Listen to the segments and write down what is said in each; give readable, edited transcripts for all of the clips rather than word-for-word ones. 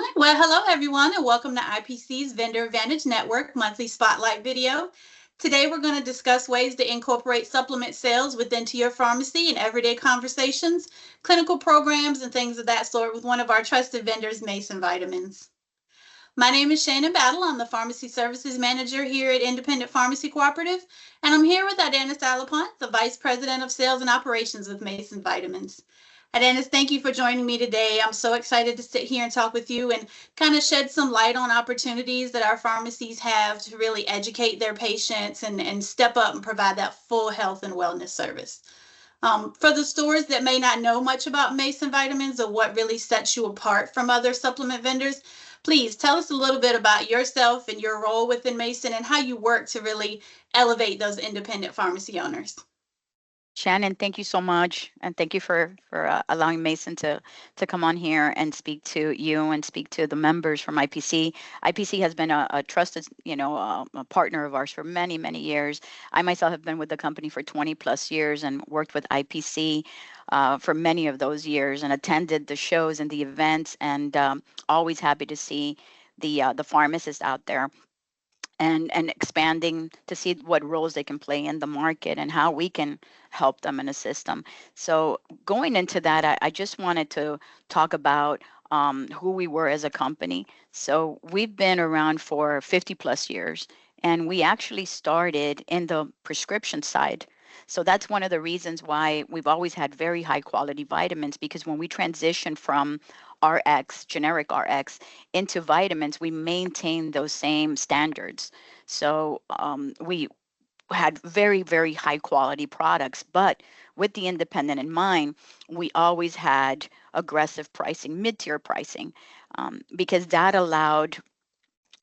right. Well, hello everyone, and welcome to IPC's Vendor Advantage Network monthly spotlight video. Today, we're going to discuss ways to incorporate supplement sales within your pharmacy and everyday conversations, clinical programs, and things of that sort with one of our trusted vendors, Mason Vitamins. My name is Shannon Battle. I'm the Pharmacy Services Manager here at Independent Pharmacy Cooperative, and I'm here with Adonis Alapont, the Vice President of Sales and Operations with Mason Vitamins. Adonis, thank you for joining me today. I'm so excited to sit here and talk with you and kind of shed some light on opportunities that our pharmacies have to really educate their patients and step up and provide that full health and wellness service. For the stores that may not know much about Mason Vitamins or what really sets you apart from other supplement vendors, please tell us a little bit about yourself and your role within Mason and how you work to really elevate those independent pharmacy owners. Shannon, thank you so much, and thank you for allowing Mason to come on here and speak to you and speak to the members from IPC. IPC has been a trusted, a partner of ours for many years. I myself have been with the company for 20 plus years and worked with IPC for many of those years and attended the shows and the events, and always happy to see the pharmacists out there and expanding to see what roles they can play in the market and how we can help them and assist them. So going into that, I just wanted to talk about who we were as a company. So we've been around for 50 plus years, and we actually started in the prescription side. So that's one of the reasons why we've always had very high quality vitamins, because when we transition from RX, generic RX, into vitamins, we maintain those same standards. So we had very high quality products, but with the independent in mind, we always had aggressive pricing, mid-tier pricing, because that allowed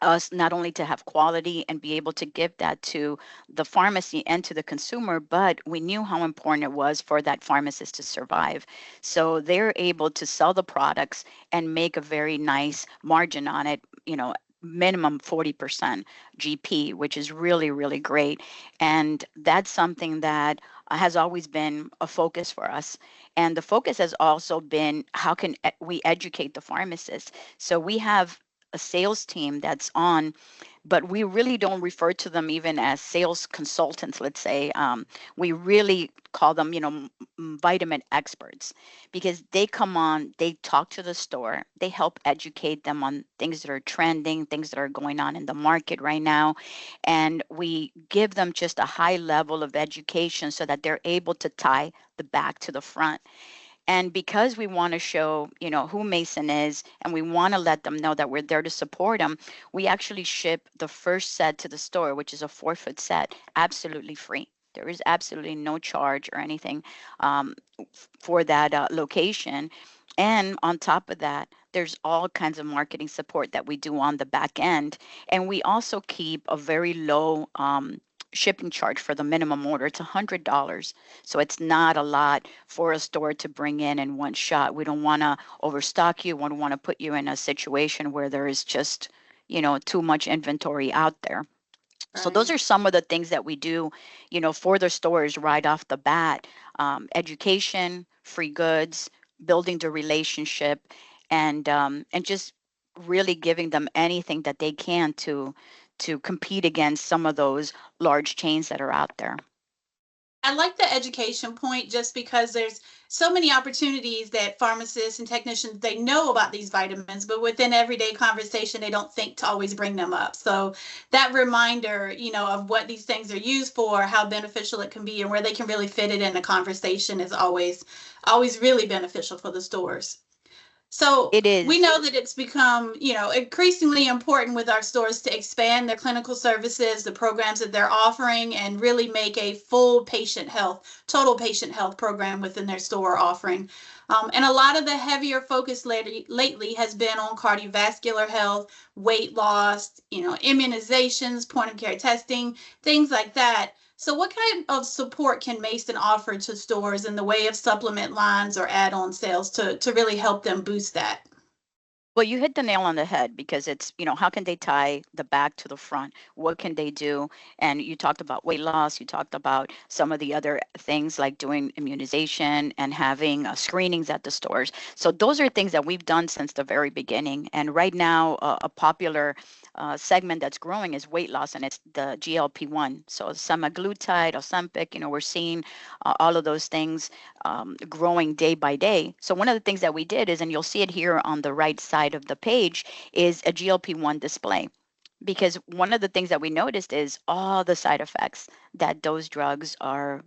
us not only to have quality and be able to give that to the pharmacy and to the consumer, but we knew how important it was for that pharmacist to survive. So they're able to sell the products and make a very nice margin on it, minimum 40% GP, which is really great. And that's something that has always been a focus for us. And the focus has also been how can we educate the pharmacists. So we have a sales team that's on, but we really don't refer to them even as sales consultants, let's say. We really call them, vitamin experts, because they come on, they talk to the store, they help educate them on things that are trending, things that are going on in the market right now. And we give them just a high level of education so that they're able to tie the back to the front. And because we want to show, who Mason is, and we want to let them know that we're there to support them, we actually ship the first set to the store, which is a 4-foot set, absolutely free. There is absolutely no charge or anything for that location. And on top of that, there's all kinds of marketing support that we do on the back end. And we also keep a very low shipping charge for the minimum order. It's $100. So it's not a lot for a store to bring in one shot. We don't want to overstock you. We don't want to put you in a situation where there is just, too much inventory out there. So those are some of the things that we do, for the stores right off the bat. Education, free goods, building the relationship, and just really giving them anything that they can to compete against some of those large chains that are out there. I like the education point just because there's so many opportunities that pharmacists and technicians, they know about these vitamins, but within everyday conversation, they don't think to always bring them up. So that reminder, of what these things are used for, how beneficial it can be, and where they can really fit it in the conversation is always really beneficial for the stores. So It is. we know that it's become, increasingly important with our stores to expand their clinical services, the programs that they're offering, and really make a full total patient health program within their store offering. And a lot of the heavier focus lately has been on cardiovascular health, weight loss, immunizations, point of care testing, things like that. So what kind of support can Mason offer to stores in the way of supplement lines or add-on sales to really help them boost that? Well, you hit the nail on the head because it's, how can they tie the back to the front? What can they do? And you talked about weight loss. You talked about some of the other things like doing immunization and having screenings at the stores. So those are things that we've done since the very beginning. And right now, a popular segment that's growing is weight loss, and it's the GLP-1. So semaglutide, Ozempic, we're seeing all of those things growing day by day. So one of the things that we did is, and you'll see it here on the right side of the page, is a GLP-1 display. Because one of the things that we noticed is all the side effects that those drugs are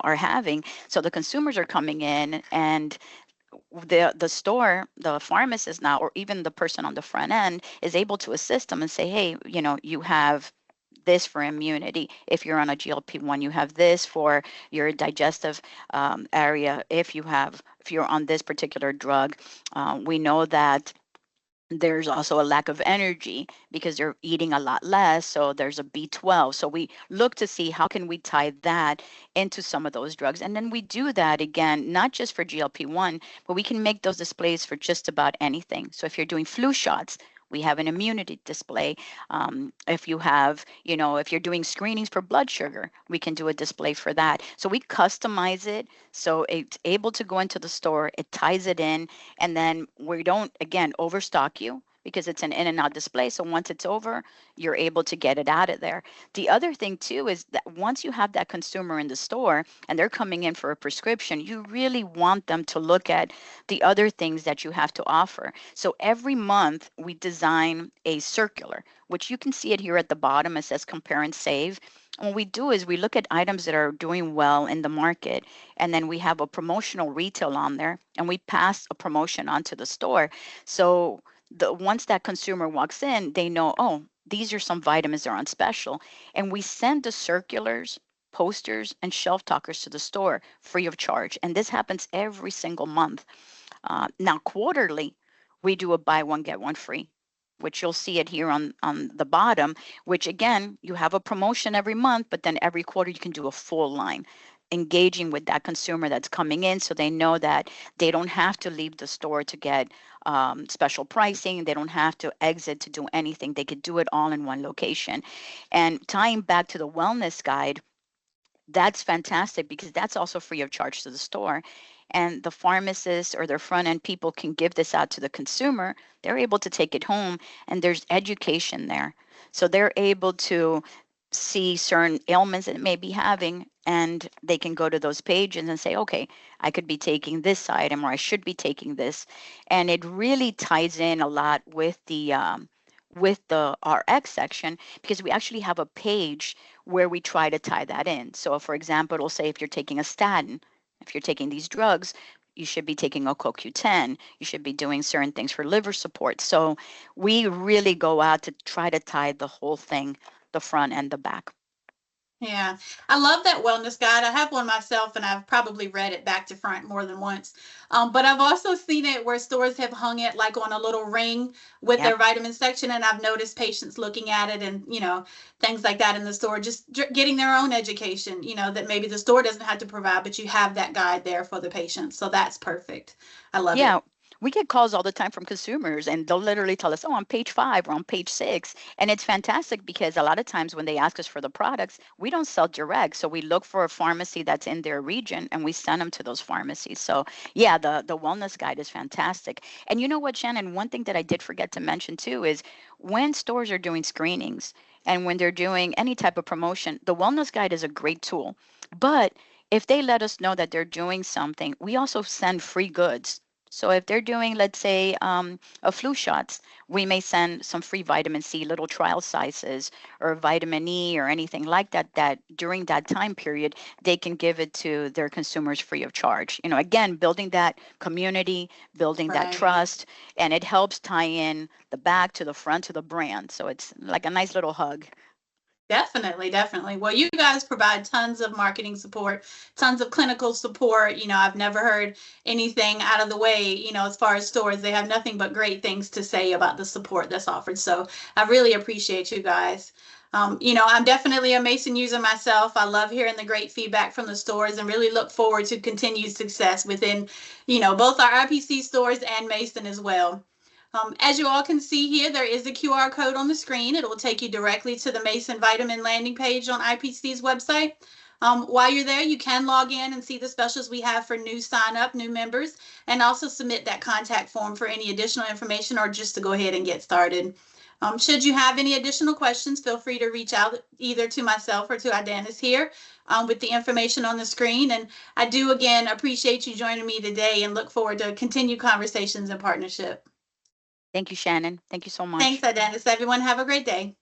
having. So the consumers are coming in, and the store, the pharmacist now, or even the person on the front end is able to assist them and say, hey, you have this for immunity. If you're on a GLP-1, you have this for your digestive area. If you're on this particular drug, we know that there's also a lack of energy because they're eating a lot less. So there's a B12. So we look to see how can we tie that into some of those drugs. And then we do that again, not just for GLP-1, but we can make those displays for just about anything. So if you're doing flu shots, we have an immunity display. If if you're doing screenings for blood sugar, we can do a display for that. So we customize it so it's able to go into the store, it ties it in, and then we don't, again, overstock you because it's an in and out display. So once it's over, you're able to get it out of there. The other thing too is that once you have that consumer in the store and they're coming in for a prescription, you really want them to look at the other things that you have to offer. So every month we design a circular, which you can see it here at the bottom. It says compare and save. And what we do is we look at items that are doing well in the market, and then we have a promotional retail on there, and we pass a promotion onto the store. So once that consumer walks in, they know, oh, these are some vitamins that are on special. And we send the circulars, posters, and shelf talkers to the store free of charge. And this happens every single month. Now, quarterly, we do a buy one, get one free, which you'll see it here on the bottom, which again, you have a promotion every month, but then every quarter you can do a full line, engaging with that consumer that's coming in so they know that they don't have to leave the store to get special pricing. They don't have to exit to do anything. They could do it all in one location. And tying back to the wellness guide, that's fantastic because that's also free of charge to the store. And the pharmacist or their front end people can give this out to the consumer. They're able to take it home, and there's education there. So they're able to see certain ailments that it may be having, and they can go to those pages and say, okay, I could be taking this item, or I should be taking this. And it really ties in a lot with the RX section, because we actually have a page where we try to tie that in. So for example, it'll say if you're taking a statin, if you're taking these drugs, you should be taking a CoQ10. You should be doing certain things for liver support. So we really go out to try to tie the whole thing, the front and the back. Yeah, I love that wellness guide. I have one myself, and I've probably read it back to front more than once. But I've also seen it where stores have hung it like on a little ring with Yep. their vitamin section, and I've noticed patients looking at it and things like that in the store, just getting their own education. That maybe the store doesn't have to provide, but you have that guide there for the patient. So that's perfect. I love Yeah. it. We get calls all the time from consumers, and they'll literally tell us, oh, on page 5 or on page 6. And it's fantastic because a lot of times when they ask us for the products, we don't sell direct. So we look for a pharmacy that's in their region and we send them to those pharmacies. So yeah, the wellness guide is fantastic. And you know what, Shannon, one thing that I did forget to mention too is when stores are doing screenings and when they're doing any type of promotion, the wellness guide is a great tool. But if they let us know that they're doing something, we also send free goods. So if they're doing, let's say, a flu shots, we may send some free vitamin C, little trial sizes, or vitamin E, or anything like that, that during that time period, they can give it to their consumers free of charge. Again, building that community, building that Right. trust, and it helps tie in the back to the front to the brand. So it's like a nice little hug. Definitely, definitely. Well, you guys provide tons of marketing support, tons of clinical support. I've never heard anything out of the way, as far as stores. They have nothing but great things to say about the support that's offered. So I really appreciate you guys. I'm definitely a Mason user myself. I love hearing the great feedback from the stores and really look forward to continued success within, both our IPC stores and Mason as well. As you all can see here, there is a QR code on the screen. It will take you directly to the Mason Vitamin landing page on IPC's website. While you're there, you can log in and see the specials we have for new sign up, new members, and also submit that contact form for any additional information or just to go ahead and get started. Should you have any additional questions, feel free to reach out either to myself or to Idanis here with the information on the screen. And I do, again, appreciate you joining me today and look forward to continued conversations and partnership. Thank you, Shannon. Thank you so much. Thanks, Idanis. Everyone have a great day.